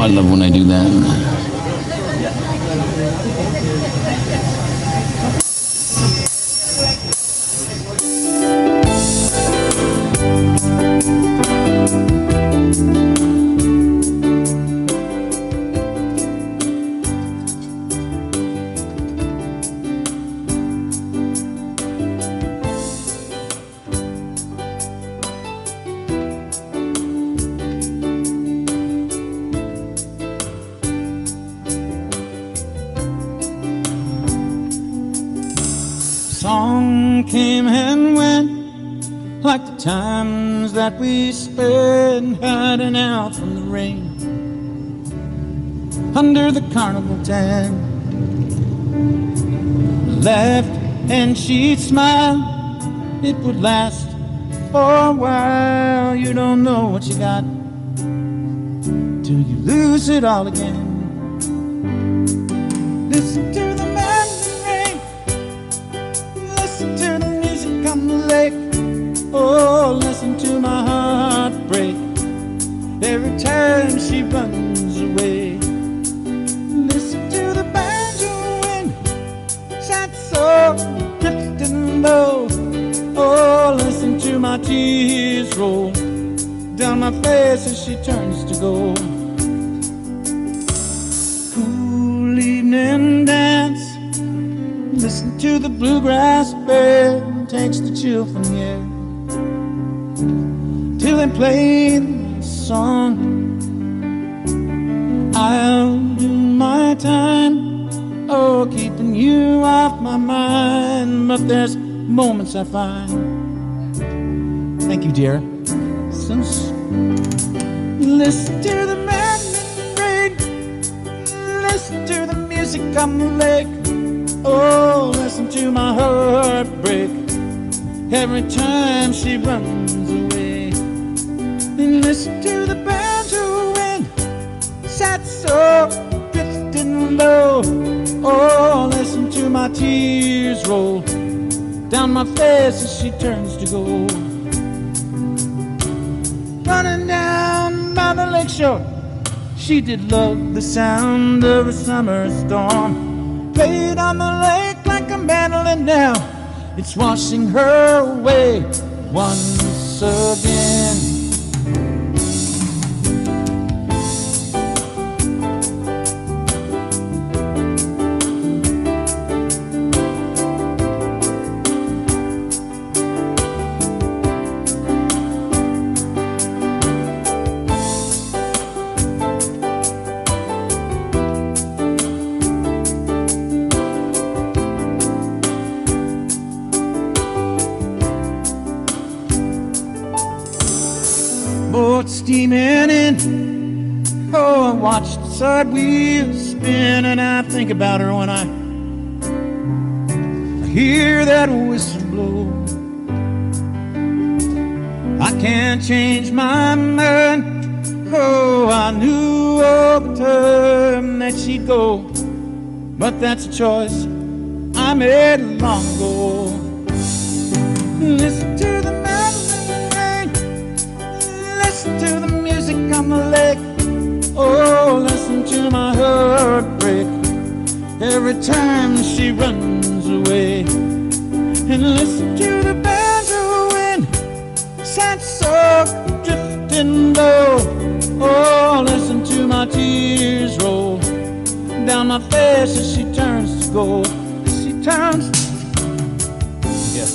I love when I do that. Song came and went like the times that we spent hiding out from the rain under the carnival tent. Laughed and she'd smile, it would last for a while. You don't know what you got till you lose it all again. Listen to the mandolin, listen to the music on the lake. Oh, listen to my heart break every time she runs away. Listen to the banjo wind, sad soul drifting low. Oh, listen to my tears roll down my face as she turns to go. Cool evening dance, listen to the bluegrass band, takes the chill from the air till they play the song. I'll do my time, oh, keeping you off my mind. But there's moments I find. Thank you, dear. Listen to the mandolin, listen to the music on the lake. Oh, listen to my heart break every time she runs away. And listen to the banjo wind, sad soul drifting low. Oh, listen to my tears roll down my face as she turns to go. Running down by the lakeshore, she did love the sound of a summer storm. Played on the lake like a mandolin now, it's washing her away once again. Boat steaming in, oh, I watch the side wheels spin, and I think about her when I hear that whistle blow. I can't change my mind, oh, I knew all the time that she'd go, but that's a choice I made long ago. Listen to the listen to the music on the lake. Oh, listen to my heart break every time she runs away. And listen to the banjo wind, sad soul drifting low. Oh, listen to my tears roll down my face as she turns to go. She turns, yeah.